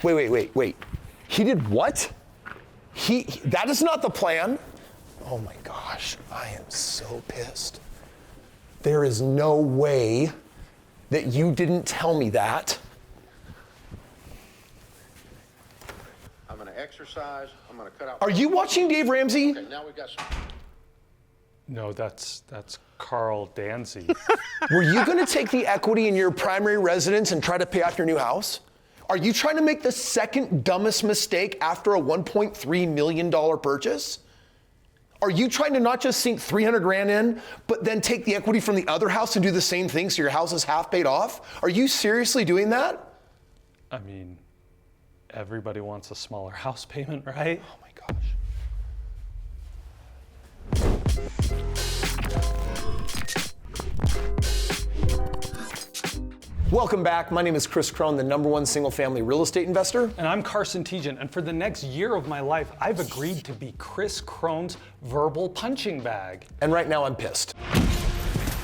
Wait. He did what? That is not the plan. Oh my gosh, I am so pissed. There is no way that you didn't tell me that. I'm gonna exercise, I'm gonna cut out. Are you watching Dave Ramsey? Okay, now we've got some. No, that's Carl Danzy. Were you gonna take the equity in your primary residence and try to pay off your new house? Are you trying to make the second dumbest mistake after a $1.3 million purchase? Are you trying to not just sink 300 grand in, but then take the equity from the other house and do the same thing so your house is half paid off? Are you seriously doing that? I mean, everybody wants a smaller house payment, right? Oh my gosh. Welcome back. My name is Kris Krohn, the #1 single-family real estate investor. And I'm Carson Tejan, and for the next year of my life, I've agreed to be Kris Krohn's verbal punching bag. And right now I'm pissed.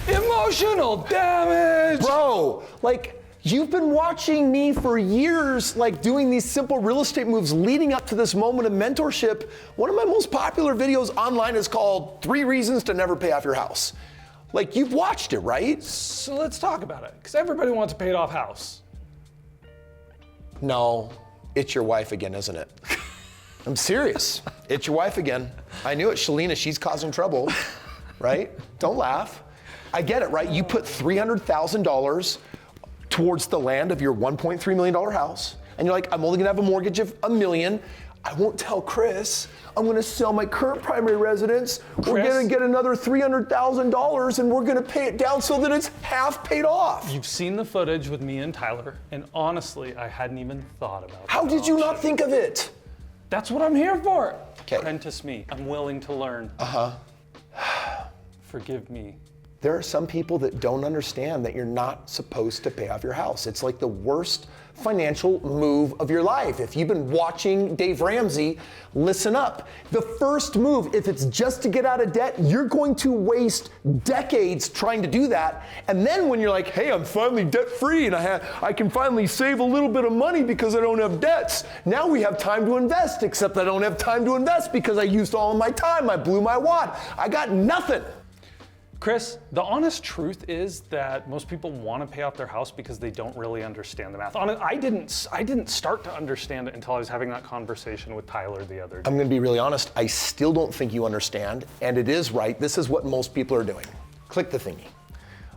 Emotional damage! Bro, you've been watching me for years, doing these simple real estate moves leading up to this moment of mentorship. One of my most popular videos online is called 3 Reasons to Never Pay Off Your House. You've watched it, right? So let's talk about it, because everybody wants a paid off house. No, it's your wife again, isn't it? I'm serious. It's your wife again. I knew it, Shalina, she's causing trouble, right? Don't laugh. I get it, right? You put $300,000 towards the land of your $1.3 million house, and you're like, I'm only gonna have a mortgage of $1 million. I won't tell Kris. I'm gonna sell my current primary residence. We're gonna get another $300,000 and we're gonna pay it down so that it's half paid off. You've seen the footage with me and Tyler, and honestly, I hadn't even thought about it. How did you not think of it? That's what I'm here for. Okay. Apprentice me. I'm willing to learn. Forgive me. There are some people that don't understand that you're not supposed to pay off your house. It's like the worst financial move of your life. If you've been watching Dave Ramsey, listen up. The first move, if it's just to get out of debt, you're going to waste decades trying to do that. And then when you're like, hey, I'm finally debt free and I can finally save a little bit of money because I don't have debts. Now we have time to invest, except I don't have time to invest because I used all of my time. I blew my wad. I got nothing. Kris, the honest truth is that most people want to pay off their house because they don't really understand the math. I didn't start to understand it until I was having that conversation with Tyler the other day. I'm gonna be really honest, I still don't think you understand, and it is right. This is what most people are doing. Click the thingy.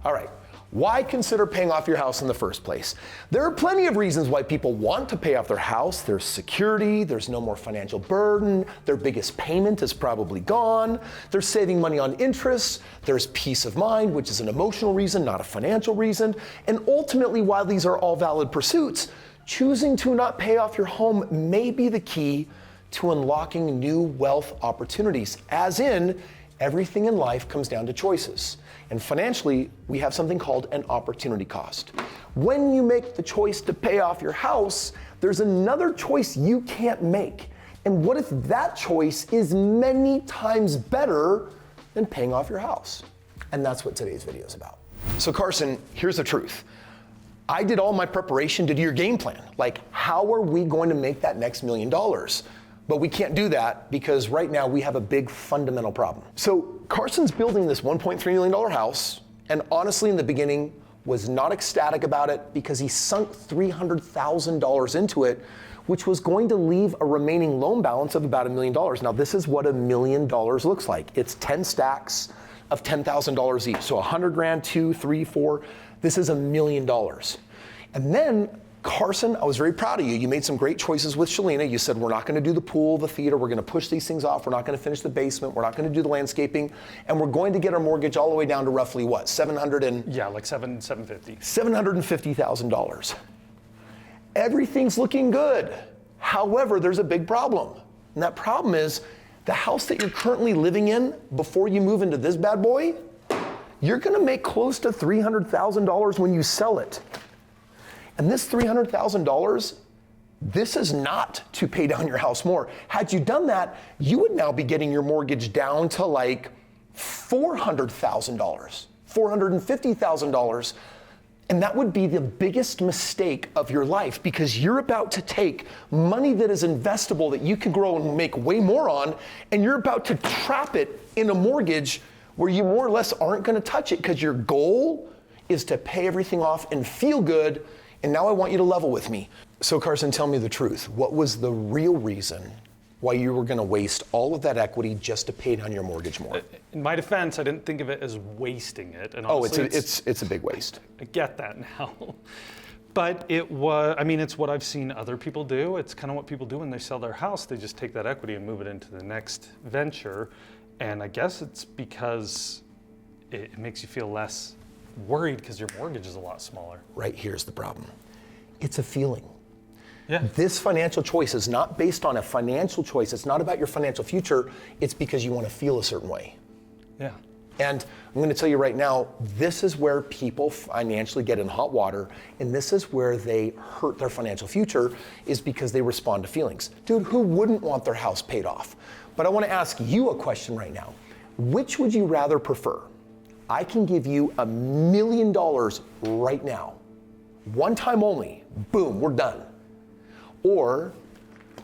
All right, why consider paying off your house in the first place? There are plenty of reasons why people want to pay off their house. There's security, there's no more financial burden, their biggest payment is probably gone, they're saving money on interest, there's peace of mind, which is an emotional reason, not a financial reason, and ultimately, while these are all valid pursuits, choosing to not pay off your home may be the key to unlocking new wealth opportunities, as in, everything in life comes down to choices. And financially, we have something called an opportunity cost. When you make the choice to pay off your house, there's another choice you can't make. And what if that choice is many times better than paying off your house? And that's what today's video is about. So Carson, here's the truth. I did all my preparation to do your game plan. How are we going to make that next $1 million? But we can't do that because right now we have a big fundamental problem. So Carson's building this $1.3 million house, and honestly in the beginning was not ecstatic about it because he sunk $300,000 into it, which was going to leave a remaining loan balance of about $1 million. Now this is what $1 million looks like. It's 10 stacks of $10,000 each. So 100 grand, 2, 3, 4, this is $1 million. And then Carson, I was very proud of you. You made some great choices with Shalina. You said, we're not gonna do the pool, the theater, we're gonna push these things off, we're not gonna finish the basement, we're not gonna do the landscaping, and we're going to get our mortgage all the way down to roughly what, $750,000. Everything's looking good. However, there's a big problem. And that problem is, the house that you're currently living in before you move into this bad boy, you're gonna make close to $300,000 when you sell it. And this $300,000, this is not to pay down your house more. Had you done that, you would now be getting your mortgage down to $400,000, $450,000. And that would be the biggest mistake of your life, because you're about to take money that is investable that you can grow and make way more on, and you're about to trap it in a mortgage where you more or less aren't going to touch it, because your goal is to pay everything off and feel good. And now I want you to level with me. So Carson, tell me the truth. What was the real reason why you were going to waste all of that equity just to pay down your mortgage more? In my defense, I didn't think of it as wasting it. And Oh, honestly, it's a big waste. I get that now. But it was, I mean, it's what I've seen other people do. It's kind of what people do when they sell their house. They just take that equity and move it into the next venture. And I guess it's because it makes you feel less worried because your mortgage is a lot smaller. Right, here's the problem. It's a feeling. Yeah. This financial choice is not based on a financial choice. It's not about your financial future. It's because you want to feel a certain way. Yeah. And I'm going to tell you right now, this is where people financially get in hot water, and this is where they hurt their financial future, is because they respond to feelings. Dude, who wouldn't want their house paid off? But I want to ask you a question right now. Which would you rather prefer? I can give you $1 million right now. One time only. Boom, we're done. Or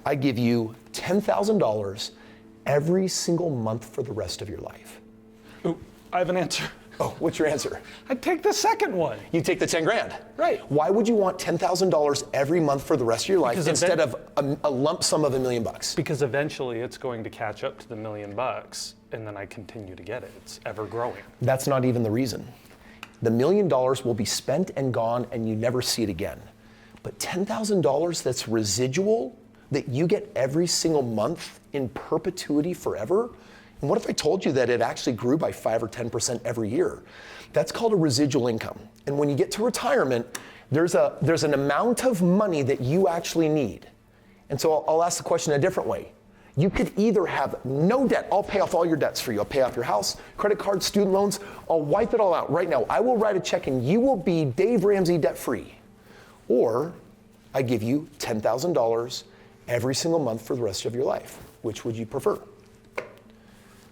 I give you $10,000 every single month for the rest of your life. Ooh, I have an answer. Oh, what's your answer? I'd take the second one. You take the 10 grand. Right. Why would you want $10,000 every month for the rest of your life Because instead of a lump sum of $1 million? Because eventually it's going to catch up to the $1 million, and then I continue to get it. It's ever growing. That's not even the reason. The $1 million will be spent and gone, and you never see it again. But $10,000 that's residual, that you get every single month in perpetuity forever. And what if I told you that it actually grew by 5 or 10% every year? That's called a residual income. And when you get to retirement, there's an amount of money that you actually need. And so I'll ask the question a different way. You could either have no debt. I'll pay off all your debts for you. I'll pay off your house, credit cards, student loans. I'll wipe it all out right now. I will write a check and you will be Dave Ramsey debt-free. Or I give you $10,000 every single month for the rest of your life. Which would you prefer?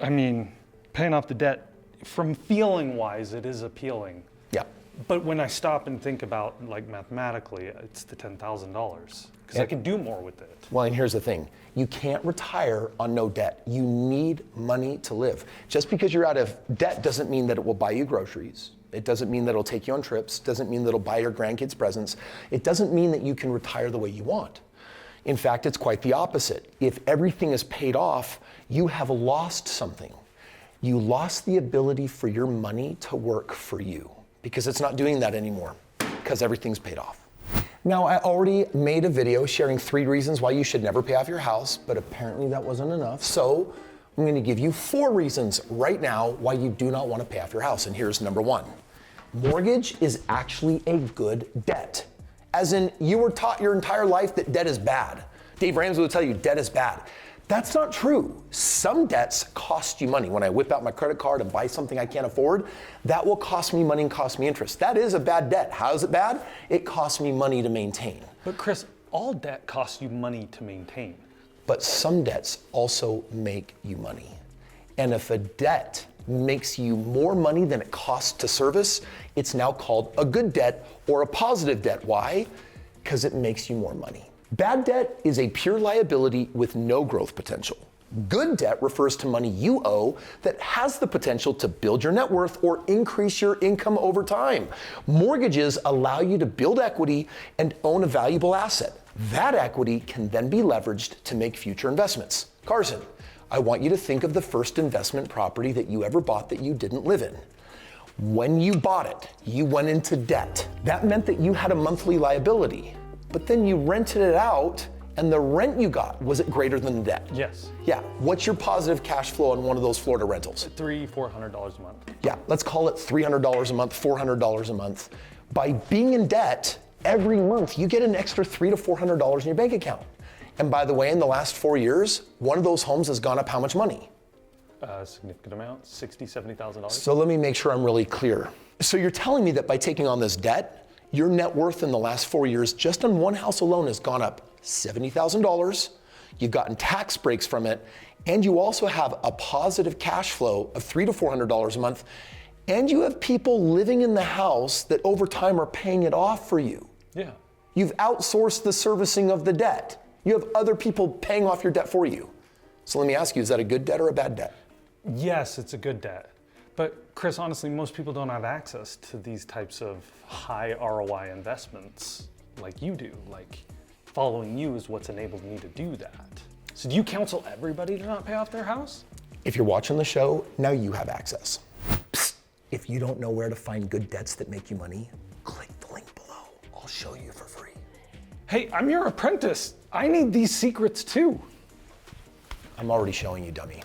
I mean, paying off the debt, from feeling wise, it is appealing. Yeah. But when I stop and think about, like, mathematically, it's the $10,000 because I can do more with it. Well, and here's the thing. You can't retire on no debt. You need money to live. Just because you're out of debt doesn't mean that it will buy you groceries. It doesn't mean that it'll take you on trips. Doesn't mean that it'll buy your grandkids presents. It doesn't mean that you can retire the way you want. In fact, it's quite the opposite. If everything is paid off, you have lost something. You lost the ability for your money to work for you because it's not doing that anymore because everything's paid off. Now, I already made a video sharing 3 reasons why you should never pay off your house, but apparently that wasn't enough. So I'm going to give you 4 reasons right now why you do not want to pay off your house. And here's number 1. Mortgage is actually a good debt. As in, you were taught your entire life that debt is bad. Dave Ramsey will tell you debt is bad. That's not true. Some debts cost you money. When I whip out my credit card and buy something I can't afford, that will cost me money and cost me interest. That is a bad debt. How is it bad? It costs me money to maintain. But Chris, all debt costs you money to maintain. But some debts also make you money. And if a debt makes you more money than it costs to service, it's now called a good debt or a positive debt. Why? Because it makes you more money. Bad debt is a pure liability with no growth potential. Good debt refers to money you owe that has the potential to build your net worth or increase your income over time. Mortgages allow you to build equity and own a valuable asset. That equity can then be leveraged to make future investments. Carson, I want you to think of the first investment property that you ever bought that you didn't live in. When you bought it, you went into debt. That meant that you had a monthly liability, but then you rented it out and the rent you got, was it greater than the debt? Yes. Yeah. What's your positive cash flow on one of those Florida rentals? $300-400 a month. Yeah, let's call it $300 a month, $400 a month. By being in debt, every month you get an extra $300 to $400 in your bank account. And by the way, in the last 4 years, one of those homes has gone up how much money? A significant amount, $60,000, $70,000. So let me make sure I'm really clear. So you're telling me that by taking on this debt, your net worth in the last 4 years, just on one house alone, has gone up $70,000. You've gotten tax breaks from it, and you also have a positive cash flow of $300 to $400 a month. And you have people living in the house that over time are paying it off for you. Yeah. You've outsourced the servicing of the debt. You have other people paying off your debt for you. So let me ask you, is that a good debt or a bad debt? Yes, it's a good debt. But Kris, honestly, most people don't have access to these types of high ROI investments like you do. Like, following you is what's enabled me to do that. So do you counsel everybody to not pay off their house? If you're watching the show, now you have access. Psst. If you don't know where to find good debts that make you money, click the link below. I'll show you for free. Hey, I'm your apprentice. I need these secrets too. I'm already showing you, dummy.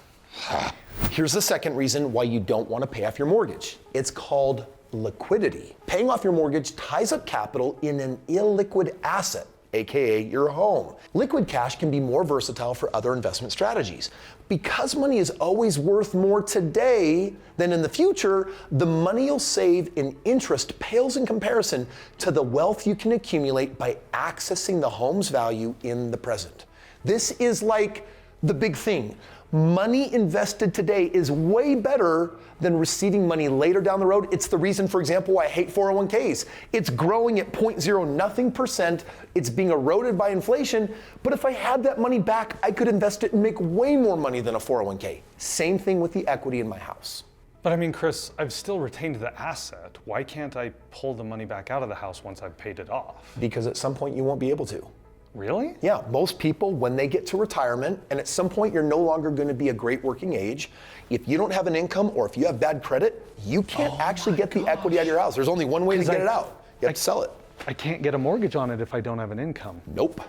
Here's the second reason why you don't want to pay off your mortgage. It's called liquidity. Paying off your mortgage ties up capital in an illiquid asset, aka your home. Liquid cash can be more versatile for other investment strategies. Because money is always worth more today than in the future, the money you'll save in interest pales in comparison to the wealth you can accumulate by accessing the home's value in the present. This is like the big thing. Money invested today is way better than receiving money later down the road. It's the reason, for example, why I hate 401ks. It's growing at 0.0 nothing%. It's being eroded by inflation. But if I had that money back, I could invest it and make way more money than a 401k. Same thing with the equity in my house. But I mean, Kris, I've still retained the asset. Why can't I pull the money back out of the house once I've paid it off? Because at some point you won't be able to. Really? Yeah, most people, when they get to retirement, and at some point you're no longer going to be a great working age, if you don't have an income or if you have bad credit, you can't actually get the equity out of your house. There's only one way to get it out. You have to sell it. I can't get a mortgage on it if I don't have an income. Nope.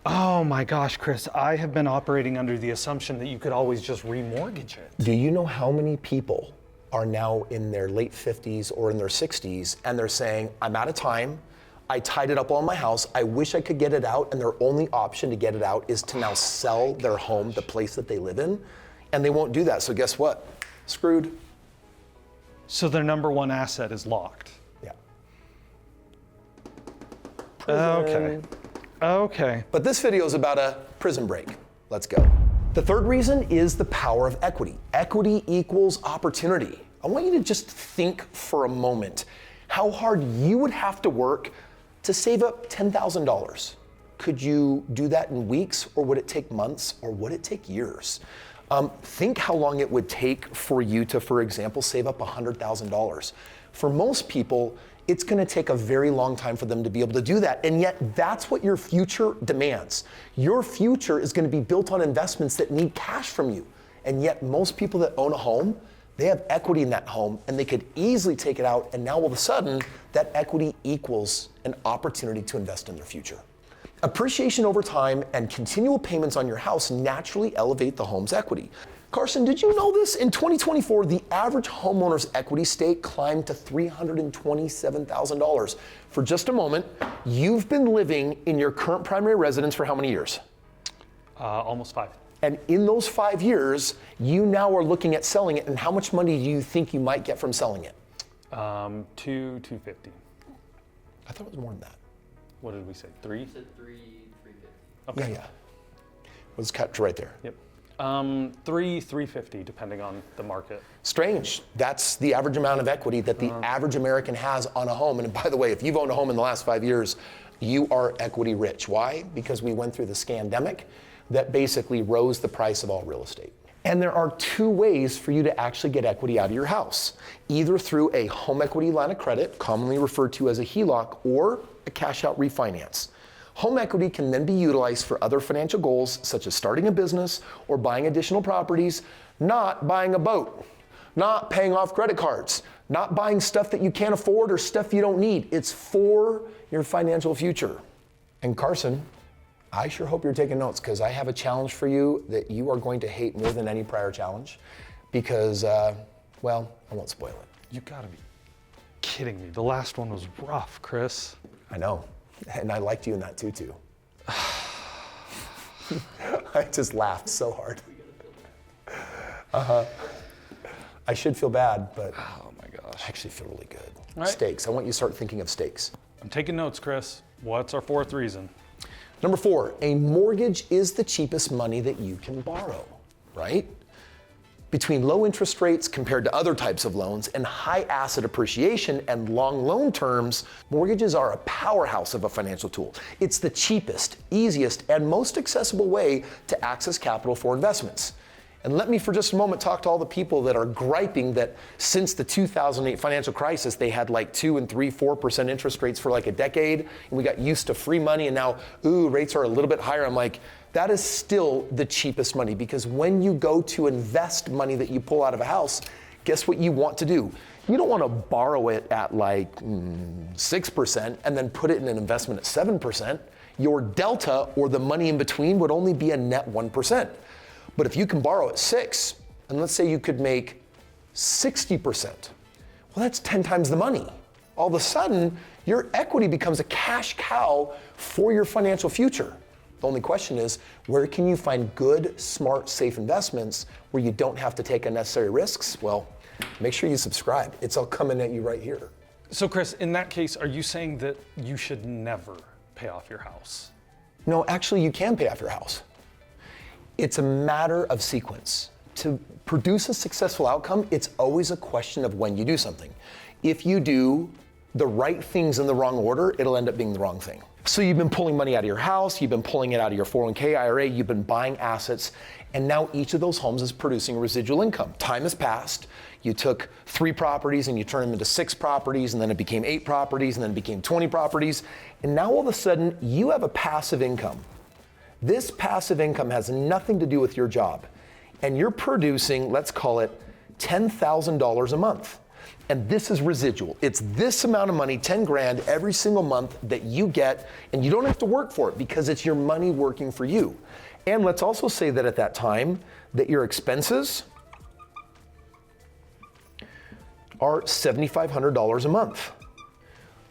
Oh my gosh, Kris, I have been operating under the assumption that you could always just remortgage it. Do you know how many people are now in their late 50s or in their 60s and they're saying, I'm out of time, I tied it up all in my house, I wish I could get it out, and their only option to get it out is to now sell their home, the place that they live in, and they won't do that. So guess what? Screwed. So their number one asset is locked. Yeah. Okay. But this video is about a prison break. Let's go. The third reason is the power of equity. Equity equals opportunity. I want you to just think for a moment how hard you would have to work to save up $10,000. Could you do that in weeks, or would it take months, or would it take years? Think how long it would take for you to, for example, save up $100,000. For most people, it's going to take a very long time for them to be able to do that. And yet that's what your future demands. Your future is going to be built on investments that need cash from you. And yet most people that own a home, they have equity in that home and they could easily take it out. And now all of a sudden that equity equals an opportunity to invest in their future. Appreciation over time and continual payments on your house naturally elevate the home's equity. Carson, did you know this? In 2024, the average homeowner's equity stake climbed to $327,000. For just a moment, you've been living in your current primary residence for how many years? Almost 5. And in those 5 years, you now are looking at selling it, and how much money do you think you might get from selling it? $250. I thought it was more than that. What did we say? 3? You said 350. Okay. Yeah. Let's cut to right there. Yep. 350, depending on the market. Strange. That's the average amount of equity that the average American has on a home. And by the way, if you've owned a home in the last 5 years, you are equity rich. Why? Because we went through the scandemic that basically rose the price of all real estate. And there are 2 ways for you to actually get equity out of your house, either through a home equity line of credit, commonly referred to as a HELOC, or a cash out refinance. Home equity can then be utilized for other financial goals, such as starting a business or buying additional properties, not buying a boat, not paying off credit cards, not buying stuff that you can't afford or stuff you don't need. It's for your financial future. And Carson, I sure hope you're taking notes, because I have a challenge for you that you are going to hate more than any prior challenge, because, well, I won't spoil it. You gotta be kidding me. The last one was rough, Kris. I know. And I liked you in that too. I just laughed so hard. I should feel bad, but Oh my gosh. I actually feel really good. Right. Stakes. I want you to start thinking of stakes. I'm taking notes, Kris. What's our 4th reason? Number 4, a mortgage is the cheapest money that you can borrow, right? Between low interest rates compared to other types of loans and high asset appreciation and long loan terms, mortgages are a powerhouse of a financial tool. It's the cheapest, easiest, and most accessible way to access capital for investments. And let me for just a moment talk to all the people that are griping that since the 2008 financial crisis, they had like 2 and 3, 4% interest rates for like a decade, and we got used to free money, and now, rates are a little bit higher. I'm like, that is still the cheapest money, because when you go to invest money that you pull out of a house, guess what you want to do? You don't want to borrow it at like 6% and then put it in an investment at 7%. Your delta, or the money in between, would only be a net 1%. But if you can borrow at 6, and let's say you could make 60%, well, that's 10 times the money. All of a sudden, your equity becomes a cash cow for your financial future. The only question is, where can you find good, smart, safe investments where you don't have to take unnecessary risks? Well, make sure you subscribe. It's all coming at you right here. So Kris, in that case, are you saying that you should never pay off your house? No, actually, you can pay off your house. It's a matter of sequence. To produce a successful outcome, it's always a question of when you do something. If you do the right things in the wrong order, it'll end up being the wrong thing. So you've been pulling money out of your house, you've been pulling it out of your 401k, IRA, you've been buying assets, and now each of those homes is producing residual income. Time has passed. You took 3 properties and you turned them into 6 properties, and then it became 8 properties, and then it became 20 properties, and now all of a sudden you have a passive income. This passive income has nothing to do with your job, and you're producing, let's call it $10,000 a month. And this is residual. It's this amount of money, 10 grand every single month that you get, and you don't have to work for it because it's your money working for you. And let's also say that at that time that your expenses are $7,500 a month.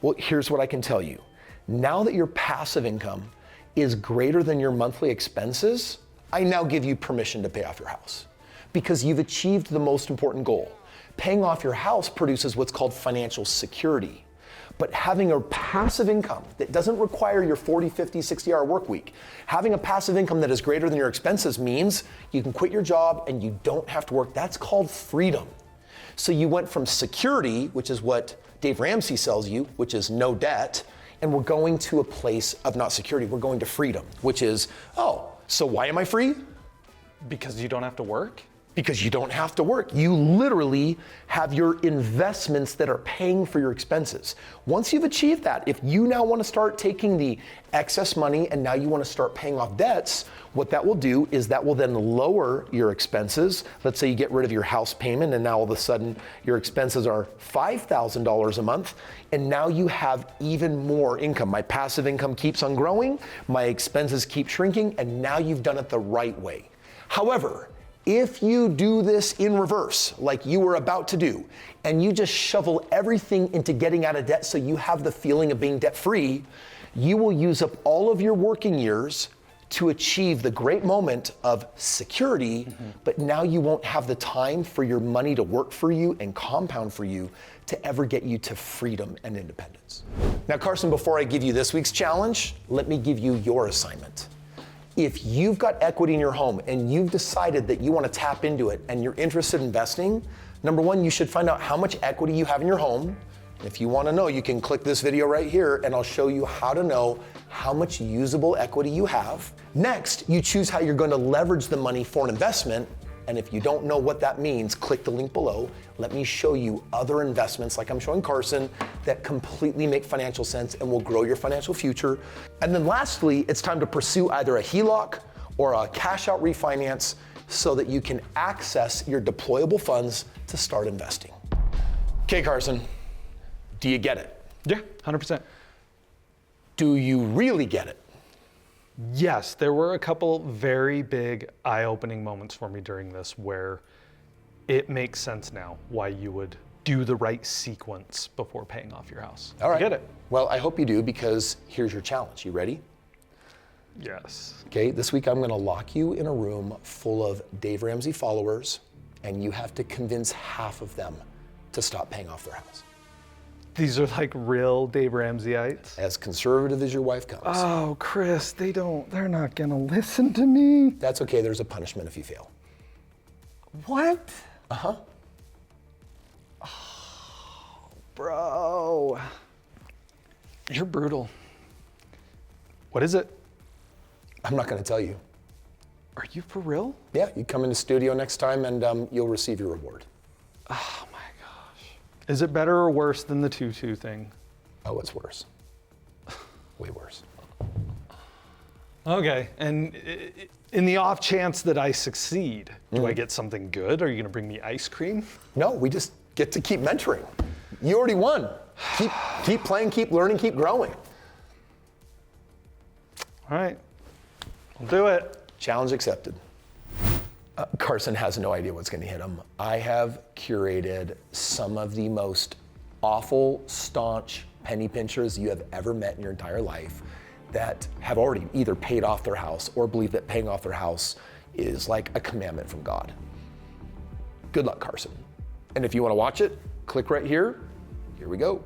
Well, here's what I can tell you. Now that your passive income is greater than your monthly expenses, I now give you permission to pay off your house because you've achieved the most important goal. Paying off your house produces what's called financial security. But having a passive income that doesn't require your 40, 50, 60-hour work week, having a passive income that is greater than your expenses means you can quit your job and you don't have to work. That's called freedom. So you went from security, which is what Dave Ramsey sells you, which is no debt, and we're going to a place of not security. We're going to freedom, which is, so why am I free? Because you don't have to work? Because you don't have to work. You literally have your investments that are paying for your expenses. Once you've achieved that, if you now want to start taking the excess money and now you want to start paying off debts, what that will do is that will then lower your expenses. Let's say you get rid of your house payment and now all of a sudden your expenses are $5,000 a month, and now you have even more income. My passive income keeps on growing, my expenses keep shrinking, and now you've done it the right way. However, if you do this in reverse, like you were about to do, and you just shovel everything into getting out of debt so you have the feeling of being debt-free, you will use up all of your working years to achieve the great moment of security, but now you won't have the time for your money to work for you and compound for you to ever get you to freedom and independence. Now, Carson, before I give you this week's challenge, let me give you your assignment. If you've got equity in your home and you've decided that you want to tap into it and you're interested in investing, number one, you should find out how much equity you have in your home. If you want to know, you can click this video right here and I'll show you how to know how much usable equity you have. Next, you choose how you're going to leverage the money for an investment. And if you don't know what that means, click the link below. Let me show you other investments like I'm showing Carson that completely make financial sense and will grow your financial future. And then lastly, it's time to pursue either a HELOC or a cash out refinance so that you can access your deployable funds to start investing. Okay, Carson, do you get it? Yeah, 100%. Do you really get it? Yes, there were a couple very big eye-opening moments for me during this where it makes sense now why you would do the right sequence before paying off your house. All right. I get it. Well, I hope you do, because here's your challenge. You ready? Yes. Okay, this week I'm going to lock you in a room full of Dave Ramsey followers, and you have to convince half of them to stop paying off their house. These are like real Dave Ramseyites? As conservative as your wife comes. Oh, Kris, they're not gonna listen to me. That's okay, there's a punishment if you fail. What? Uh-huh. Oh, bro. You're brutal. What is it? I'm not going to tell you. Are you for real? Yeah, you come in the studio next time and you'll receive your reward. Oh my gosh. Is it better or worse than the tutu thing? Oh, it's worse. Way worse. Okay, and in the off chance that I succeed, do I get something good? Are you gonna bring me ice cream? No, we just get to keep mentoring. You already won. Keep playing, keep learning, keep growing. All right, I'll do it. Challenge accepted. Carson has no idea what's going to hit him. I have curated some of the most awful, staunch penny pinchers you have ever met in your entire life that have already either paid off their house or believe that paying off their house is like a commandment from God. Good luck, Carson. And if you want to watch it, click right here. Here we go.